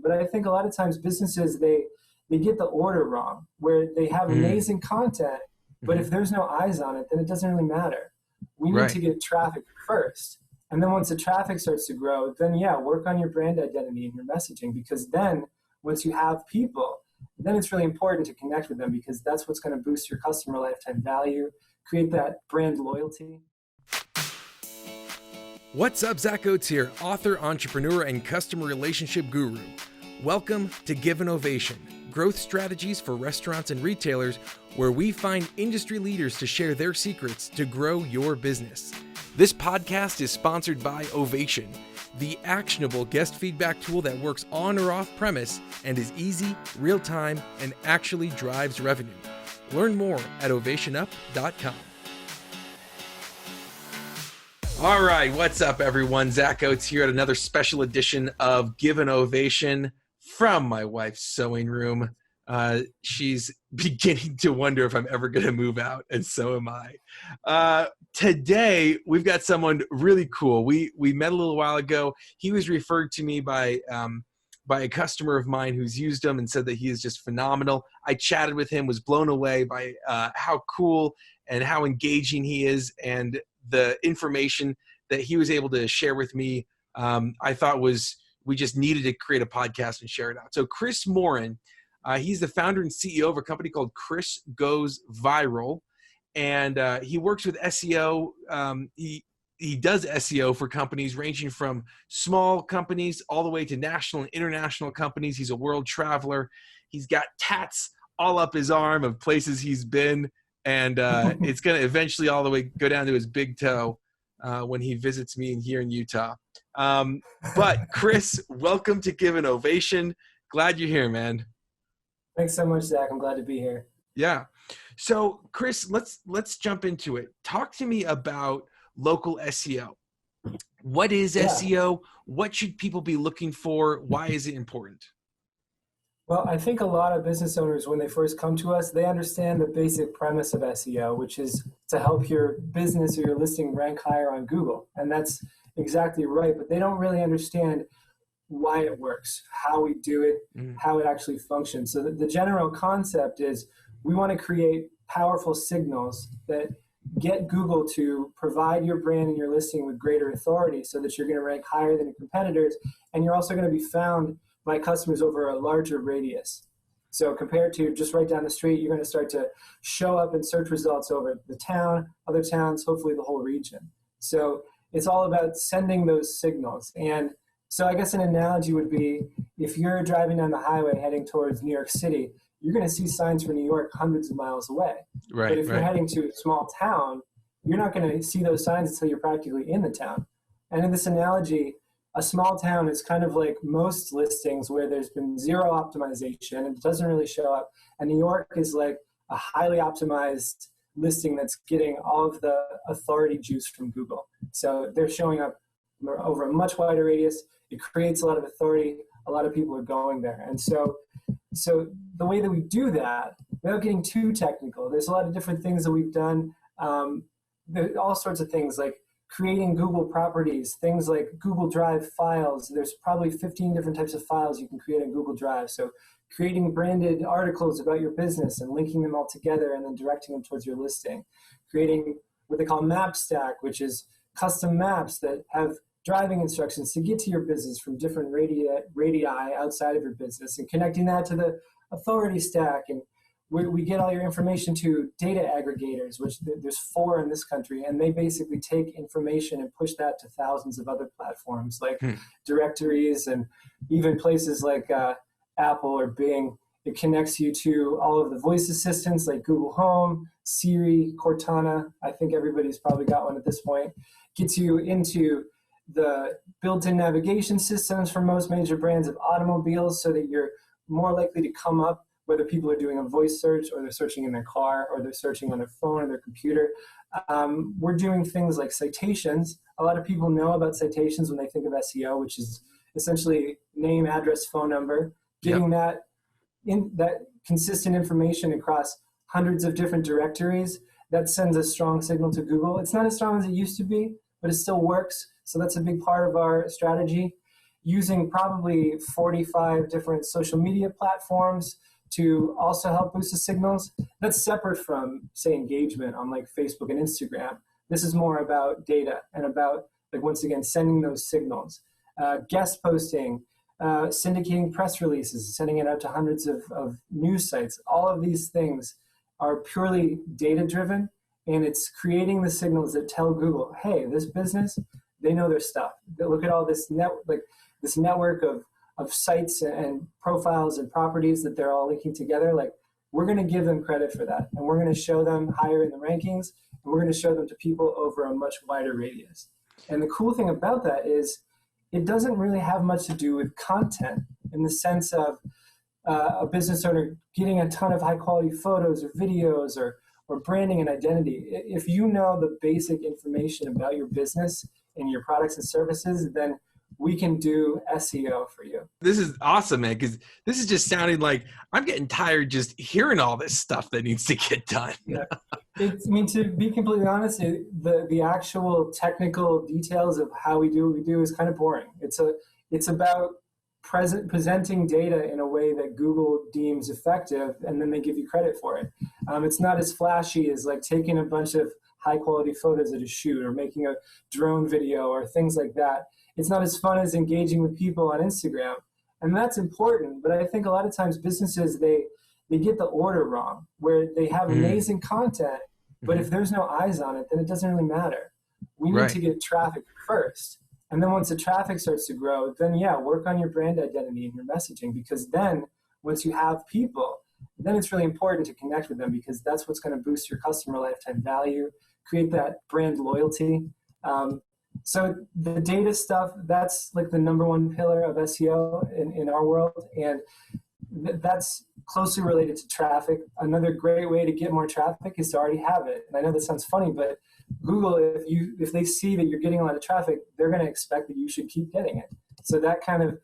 But I think a lot of times businesses, they get the order wrong, where they have amazing content, but if there's no eyes on it, then it doesn't really matter. We need to get traffic first. And then once the traffic starts to grow, then work on your brand identity and your messaging, because then once you have people, then it's really important to connect with them, because that's what's going to boost your customer lifetime value, create that brand loyalty. What's up, Zack Oates here, author, entrepreneur, and customer relationship guru. Welcome to Give An Ovation, growth strategies for restaurants and retailers, where we find industry leaders to share their secrets to grow your business. This podcast is sponsored by Ovation, the actionable guest feedback tool that works on or off premise and is easy, real-time, and actually drives revenue. Learn more at ovationup.com. All right, what's up, everyone? Zack Oates here at another special edition of Give An Ovation from my wife's sewing room. She's beginning to wonder if I'm ever going to move out, and so am I. Today, we've got someone really cool. We met a little while ago. He was referred to me by a customer of mine who's used him and said that he is just phenomenal. I chatted with him, was blown away by how cool and how engaging he is, and the information that he was able to share with me. I thought we just needed to create a podcast and share it out. So Chris Morin, he's the founder and CEO of a company called Chris Goes Viral, and he works with SEO. He does SEO for companies ranging from small companies all the way to national and international companies. He's a world traveler. He's got tats all up his arm of places he's been, and it's going to eventually all the way go down to his big toe when he visits me here in Utah. But Chris, welcome to Give An Ovation. Glad you're here, man. Thanks so much, Zach. I'm glad to be here. Yeah. So Chris, let's jump into it. Talk to me about local SEO. What is SEO? What should people be looking for? Why is it important? Well, I think a lot of business owners, when they first come to us, they understand the basic premise of SEO, which is to help your business or your listing rank higher on Google. And that's exactly right. But they don't really understand why it works, how we do it, how it actually functions. So the general concept is we want to create powerful signals that get Google to provide your brand and your listing with greater authority so that you're going to rank higher than your competitors. And you're also going to be found by customers over a larger radius. So compared to just right down the street, you're going to start to show up in search results over the town, other towns, hopefully the whole region. So it's all about sending those signals. And so I guess an analogy would be, if you're driving down the highway heading towards New York City, you're going to see signs for New York hundreds of miles away. Right, but if you're heading to a small town, you're not going to see those signs until you're practically in the town. And in this analogy, a small town is kind of like most listings where there's been zero optimization and it doesn't really show up. And New York is like a highly optimized listing that's getting all of the authority juice from Google. So they're showing up over a much wider radius. It creates a lot of authority. A lot of people are going there. And so the way that we do that, without getting too technical, there's a lot of different things that we've done. There are all sorts of things like creating Google properties, things like Google Drive files. There's probably 15 different types of files you can create in Google Drive. So creating branded articles about your business and linking them all together and then directing them towards your listing. Creating what they call Map Stack, which is custom maps that have driving instructions to get to your business from different radii outside of your business, and connecting that to the authority stack. And we get all your information to data aggregators, which there's 4 in this country, and they basically take information and push that to thousands of other platforms like directories and even places like Apple or Bing. It connects you to all of the voice assistants like Google Home, Siri, Cortana. I think everybody's probably got one at this point. Gets you into the built-in navigation systems for most major brands of automobiles so that you're more likely to come up whether people are doing a voice search or they're searching in their car or they're searching on their phone or their computer. We're doing things like citations. A lot of people know about citations when they think of SEO, which is essentially name, address, phone number, getting that consistent information across hundreds of different directories. That sends a strong signal to Google. It's not as strong as it used to be, but it still works. So that's a big part of our strategy. using probably 45 different social media platforms to also help boost the signals. That's separate from, say, engagement on like Facebook and Instagram. This is more about data and about, like, once again, sending those signals, guest posting, syndicating press releases, sending it out to hundreds of news sites. All of these things are purely data driven, and it's creating the signals that tell Google, hey, this business, they know their stuff. They look at all this this network of sites and profiles and properties that they're all linking together. Like, we're going to give them credit for that, and we're going to show them higher in the rankings, and we're going to show them to people over a much wider radius. And the cool thing about that is it doesn't really have much to do with content in the sense of a business owner getting a ton of high quality photos or videos or branding and identity. If you know the basic information about your business and your products and services, then we can do SEO for you. This is awesome, man, because this is just sounding like I'm getting tired just hearing all this stuff that needs to get done. Yeah. I mean, to be completely honest, the actual technical details of how we do what we do is kind of boring. It's about presenting data in a way that Google deems effective, and then they give you credit for it. It's not as flashy as like taking a bunch of high quality photos at a shoot or making a drone video or things like that. It's not as fun as engaging with people on Instagram. And that's important, but I think a lot of times businesses, they get the order wrong, where they have amazing content, but if there's no eyes on it, then it doesn't really matter. We need to get traffic first. And then once the traffic starts to grow, then work on your brand identity and your messaging, because then once you have people, then it's really important to connect with them, because that's what's going to boost your customer lifetime value, create that brand loyalty. So the data stuff, that's like the number one pillar of SEO in our world. And that's closely related to traffic. Another great way to get more traffic is to already have it. And I know this sounds funny, but Google, if they see that you're getting a lot of traffic, they're going to expect that you should keep getting it. So that kind of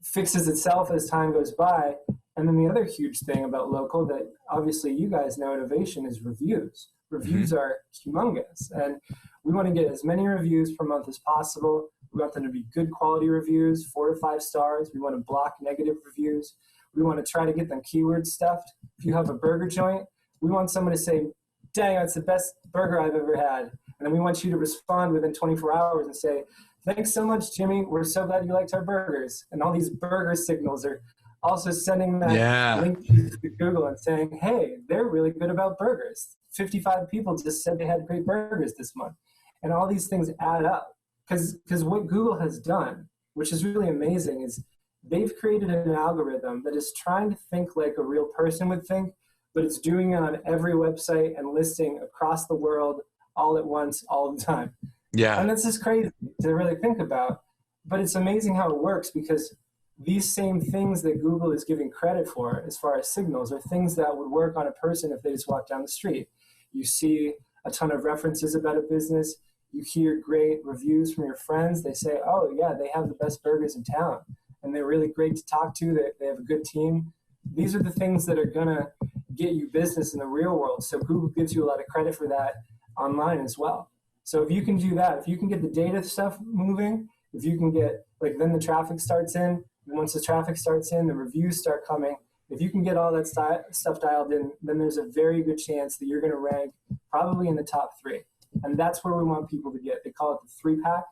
fixes itself as time goes by. And then the other huge thing about local that obviously you guys know innovation is reviews. Reviews are humongous. And we want to get as many reviews per month as possible. We want them to be good quality reviews, 4 to 5 stars. We want to block negative reviews. We want to try to get them keyword stuffed. If you have a burger joint, we want someone to say, dang, that's the best burger I've ever had. And then we want you to respond within 24 hours and say, thanks so much, Jimmy. We're so glad you liked our burgers. And all these burger signals are also sending that link to Google and saying, hey, they're really good about burgers. 55 people just said they had great burgers this month. And all these things add up. Because what Google has done, which is really amazing, is they've created an algorithm that is trying to think like a real person would think, but it's doing it on every website and listing across the world all at once, all the time. Yeah. And that's just crazy to really think about. But it's amazing how it works, because these same things that Google is giving credit for as far as signals are things that would work on a person if they just walk down the street. You see a ton of references about a business. You hear great reviews from your friends. They say, oh, yeah, they have the best burgers in town, and they're really great to talk to. They have a good team. These are the things that are going to get you business in the real world. So Google gives you a lot of credit for that online as well. So if you can do that, if you can get the data stuff moving, if you can get, like, then the traffic starts in, and once the traffic starts in, the reviews start coming. If you can get all that stuff dialed in, then there's a very good chance that you're going to rank probably in the top 3. And that's where we want people to get. They call it the 3-pack.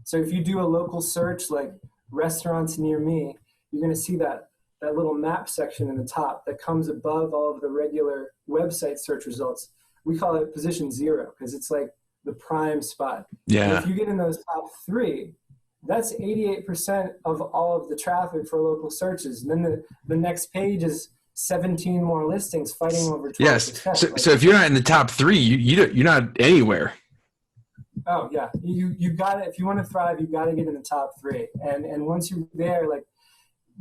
So if you do a local search like restaurants near me, you're going to see that little map section in the top that comes above all of the regular website search results. We call it position 0 because it's like the prime spot. Yeah. And if you get in those top 3, that's 88% of all of the traffic for local searches. And then the next page is 17 more listings fighting over 12%. Yes. So if you're not in the top 3, you're not anywhere. Oh yeah, you got it. If you want to thrive, you got to get in the top 3. And once you're there, like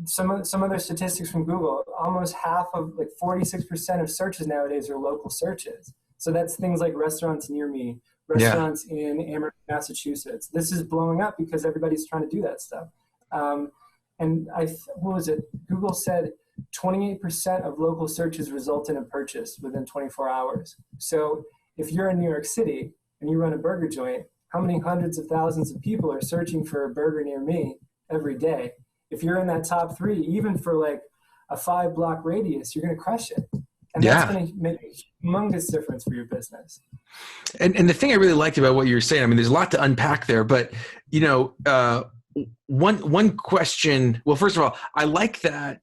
some other statistics from Google, almost half of, like 46% of searches nowadays are local searches. So that's things like restaurants near me, restaurants in Amherst, Massachusetts. This is blowing up because everybody's trying to do that stuff. And what was it? Google said 28% of local searches result in a purchase within 24 hours. So if you're in New York City and you run a burger joint, how many hundreds of thousands of people are searching for a burger near me every day. If you're in that top 3, even for like a 5-block radius, you're going to crush it. And that's going to make a humongous difference for your business. And the thing I really liked about what you were saying, I mean, there's a lot to unpack there, but one question. Well, first of all, I like that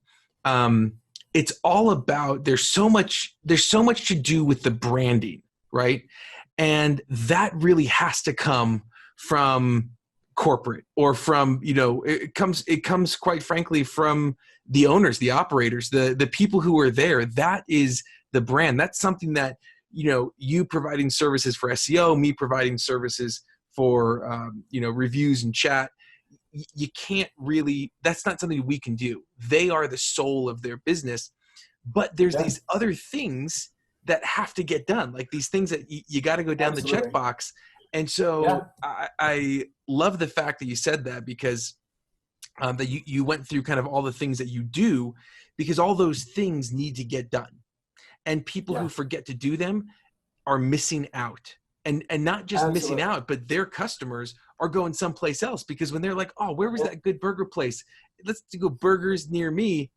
it's all about there's so much to do with the branding, right? And that really has to come from corporate or from it comes quite frankly from the owners, the operators, the people who are there. That is the brand. That's something that you providing services for SEO, me providing services for reviews and chat. You can't really, that's not something we can do. They are the soul of their business, but there's these other things that have to get done, like these things that you got to go down the checkbox. And so I love the fact that you said that, because that you went through kind of all the things that you do, because all those things need to get done. And people who forget to do them are missing out. And not just missing out, but their customers are going someplace else, because when they're like, oh, where was that good burger place? Let's go burgers near me.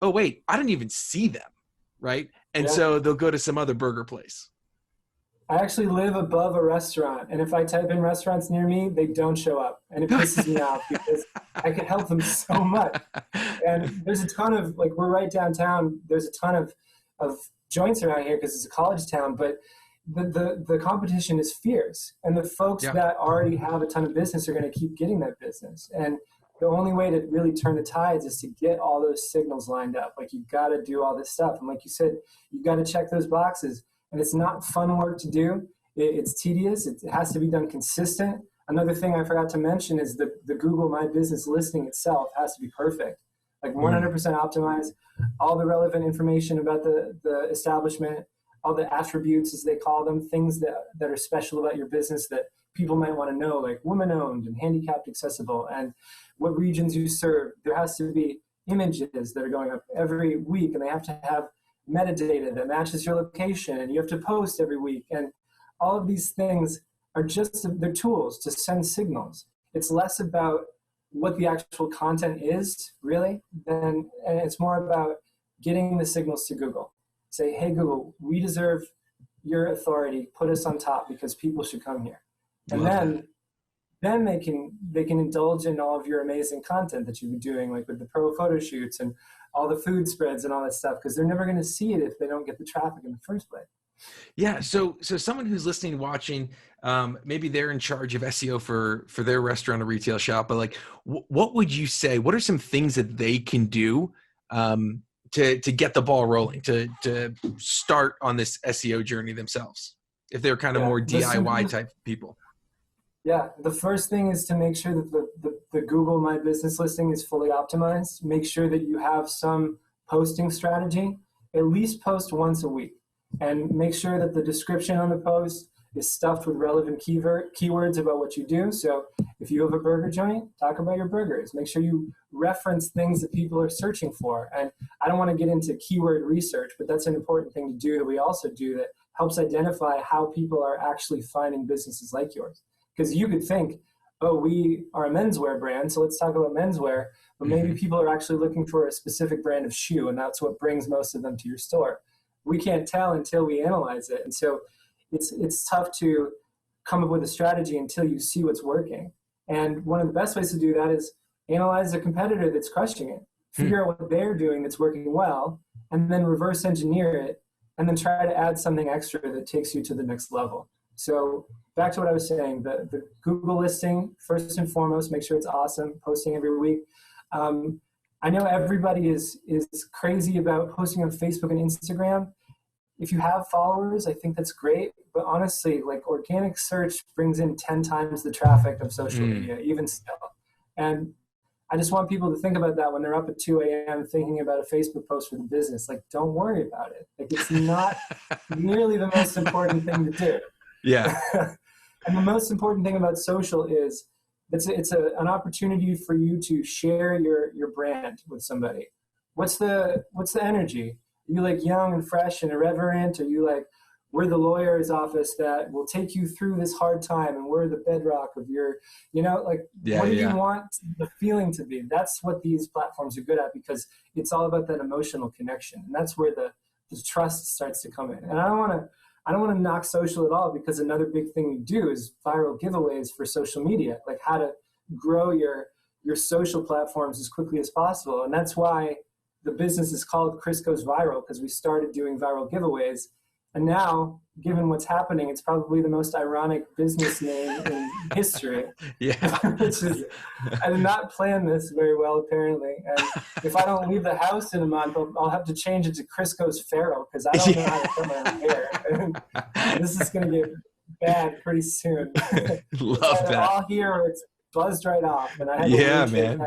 Oh, wait, I didn't even see them, right? And so they'll go to some other burger place. I actually live above a restaurant, and if I type in restaurants near me, they don't show up, and it pisses me off because I could help them so much. And there's a ton of, like, we're right downtown. There's a ton of joints around here because it's a college town, but the competition is fierce, and the folks that already have a ton of business are going to keep getting that business. And the only way to really turn the tides is to get all those signals lined up. Like, you got to do all this stuff, and like you said, you got to check those boxes. And it's not fun work to do. It's tedious. It has to be done consistent. Another thing I forgot to mention is the Google My Business listing itself has to be perfect, like 100% optimized. All the relevant information about the establishment, all the attributes, as they call them, things that are special about your business that people might want to know, like women-owned and handicapped accessible, and what regions you serve. There has to be images that are going up every week, and they have to have metadata that matches your location, and you have to post every week. And all of these things are just, they're tools to send signals. It's less about what the actual content is, really, and it's more about getting the signals to Google. Say, hey, Google, we deserve your authority. Put us on top because people should come here. And then they can indulge in all of your amazing content that you've been doing, like with the pro photo shoots and all the food spreads and all that stuff, because they're never going to see it if they don't get the traffic in the first place. Yeah. So someone who's listening, watching, maybe they're in charge of SEO for their restaurant or retail shop, but like, what would you say? What are some things that they can do to get the ball rolling, to start on this SEO journey themselves, if they're kind of more DIY type people? Yeah, the first thing is to make sure that the Google My Business listing is fully optimized. Make sure that you have some posting strategy. At least post once a week. And make sure that the description on the post is stuffed with relevant keywords about what you do. So if you have a burger joint, talk about your burgers. Make sure you reference things that people are searching for. And I don't want to get into keyword research, but that's an important thing to do that we also do that helps identify how people are actually finding businesses like yours. Because you could think, oh, we are a menswear brand, so let's talk about menswear. But maybe people are actually looking for a specific brand of shoe, and that's what brings most of them to your store. We can't tell until we analyze it. And so it's tough to come up with a strategy until you see what's working. And one of the best ways to do that is analyze a competitor that's crushing it. Figure out what they're doing that's working well, and then reverse engineer it, and then try to add something extra that takes you to the next level. So back to what I was saying, the Google listing, first and foremost, make sure it's awesome, posting every week. I know everybody is crazy about posting on Facebook and Instagram. If you have followers, I think that's great. But honestly, like, organic search brings in 10 times the traffic of social media, even still. And I just want people to think about that when they're up at 2 a.m. thinking about a Facebook post for the business. Like, don't worry about it. Like, it's not nearly the most important thing to do. Yeah. And the most important thing about social is it's an opportunity for you to share your brand with somebody. What's the energy? Are you like young and fresh and irreverent? Are you like we're the lawyer's office that will take you through this hard time, and we're the bedrock of your, like, what do you want the feeling to be? That's what these platforms are good at, because it's all about that emotional connection. And that's where the trust starts to come in. And I don't want to knock social at all, because another big thing we do is viral giveaways for social media, like how to grow your social platforms as quickly as possible. And that's why the business is called Chris Goes Viral, because we started doing viral giveaways. And now, given what's happening, it's probably the most ironic business name in history. Yeah. I did not plan this very well, apparently. And if I don't leave the house in a month, I'll have to change it to Chris Goes Feral, because I don't know how to cut my own hair. And this is going to get bad pretty soon. Love that. All here, or it's buzzed right off. And I had man.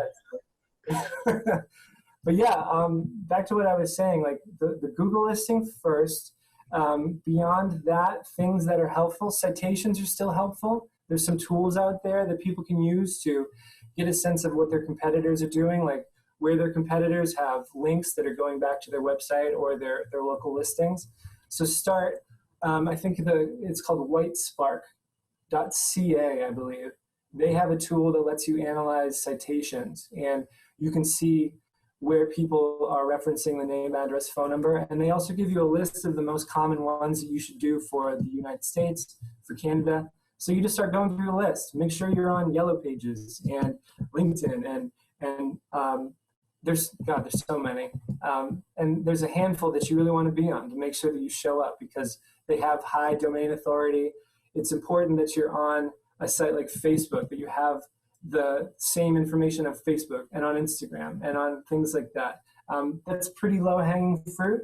But yeah, back to what I was saying, like the Google listing first. Beyond that, things that are helpful, citations are still helpful. There's some tools out there that people can use to get a sense of what their competitors are doing, like where their competitors have links that are going back to their website or their local listings. So start, I think it's called whitespark.ca, I believe. They have a tool that lets you analyze citations, and you can see where people are referencing the name, address, phone number. And they also give you a list of the most common ones that you should do for the United States, for Canada. So you just start going through the list. Make sure you're on Yellow Pages and LinkedIn, and there's so many. And there's a handful that you really want to be on to make sure that you show up, because they have high domain authority. It's important that you're on a site like Facebook, that you have the same information of Facebook and on Instagram and on things like that. That's pretty low-hanging fruit.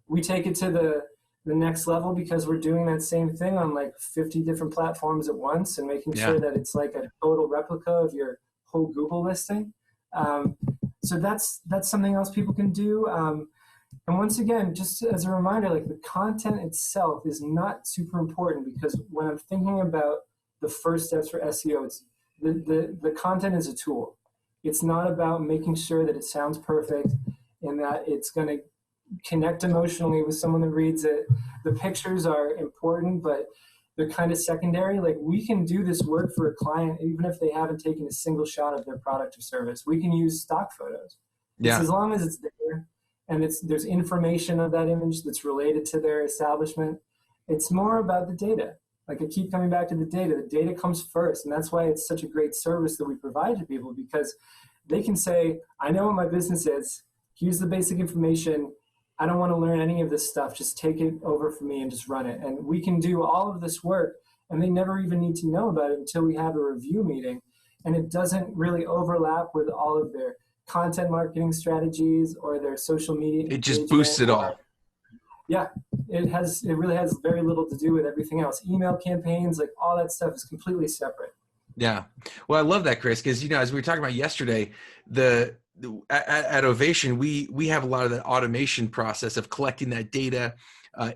We take it to the next level, because we're doing that same thing on like 50 different platforms at once, and making sure that it's like a total replica of your whole Google listing. So that's something else people can do. And once again, just as a reminder, like the content itself is not super important, because when I'm thinking about the first steps for SEO, it's the content is a tool. It's not about making sure that it sounds perfect and that it's going to connect emotionally with someone that reads it. The pictures are important, but they're kind of secondary. Like, we can do this work for a client even if they haven't taken a single shot of their product or service. We can use stock photos. Yeah. As long as it's there and there's information of that image that's related to their establishment. It's more about the data. Like, I keep coming back to the data. The data comes first, and that's why it's such a great service that we provide to people, because they can say, I know what my business is. Here's the basic information. I don't want to learn any of this stuff. Just take it over from me and just run it. And we can do all of this work, and they never even need to know about it until we have a review meeting. And it doesn't really overlap with all of their content marketing strategies or their social media. It just boosts it all. Yeah, it really has very little to do with everything else. Email campaigns, like all that stuff is completely separate. Yeah. Well, I love that, Chris, because, as we were talking about yesterday, at Ovation, we have a lot of the automation process of collecting that data,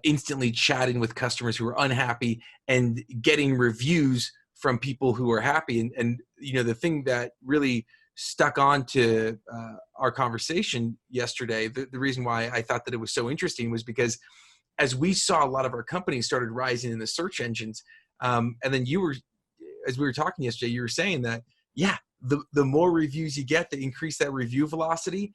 instantly chatting with customers who are unhappy and getting reviews from people who are happy. And the thing that really stuck on to our conversation yesterday, the reason why I thought that it was so interesting was because as we saw a lot of our companies started rising in the search engines, and then as we were talking yesterday, you were saying that, the more reviews you get, the increase that review velocity,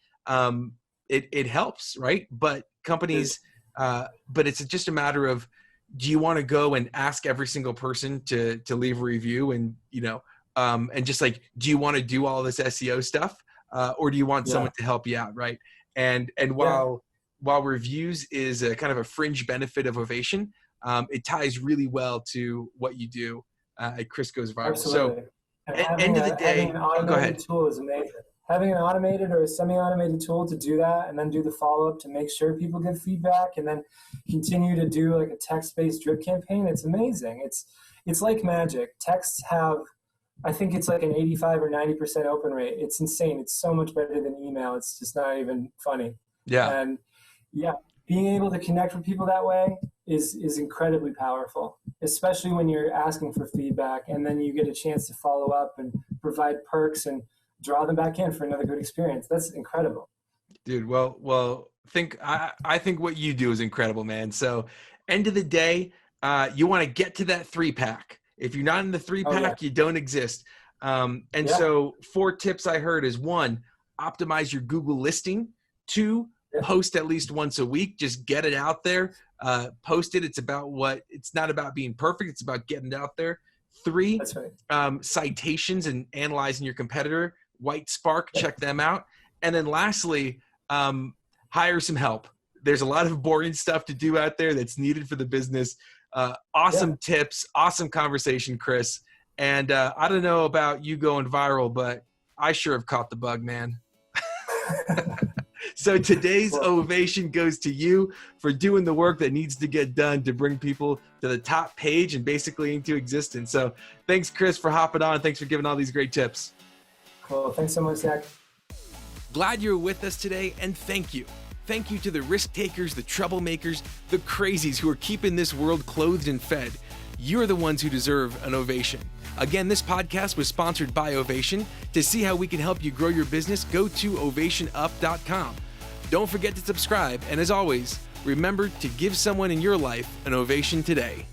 it helps, right? But companies, but it's just a matter of, do you want to go and ask every single person to leave a review, and and just like, do you want to do all this SEO stuff, or do you want someone to help you out, right? And while reviews is a kind of a fringe benefit of Ovation, it ties really well to what you do at Chris Goes Viral. Absolutely. So at the end of the day, having an automated tool is amazing. Having an automated or a semi-automated tool to do that, and then do the follow-up to make sure people get feedback, and then continue to do like a text-based drip campaign, it's amazing. It's like magic. Texts have, I think it's like an 85 or 90% open rate. It's insane. It's so much better than email. It's just not even funny. Yeah. And being able to connect with people that way is incredibly powerful, especially when you're asking for feedback and then you get a chance to follow up and provide perks and draw them back in for another good experience. That's incredible. Dude, well, I think what you do is incredible, man. So end of the day, you want to get to that 3-pack. If you're not in the 3-pack, you don't exist. So 4 tips I heard is 1, optimize your Google listing. 2, post at least once a week. Just get it out there. Post it. It's not about being perfect. It's about getting it out there. 3, That's right. Citations and analyzing your competitor. White Spark, check them out. And then lastly, hire some help. There's a lot of boring stuff to do out there that's needed for the business. Awesome tips, awesome conversation, Chris. And I don't know about you going viral, but I sure have caught the bug, man. So today's ovation goes to you for doing the work that needs to get done to bring people to the top page and basically into existence. So thanks, Chris, for hopping on. Thanks for giving all these great tips. Cool. Thanks so much, Zach. Glad you're with us today, and thank you. Thank you to the risk takers, the troublemakers, the crazies who are keeping this world clothed and fed. You're the ones who deserve an ovation. Again, this podcast was sponsored by Ovation. To see how we can help you grow your business, go to ovationup.com. Don't forget to subscribe, and as always, remember to give someone in your life an ovation today.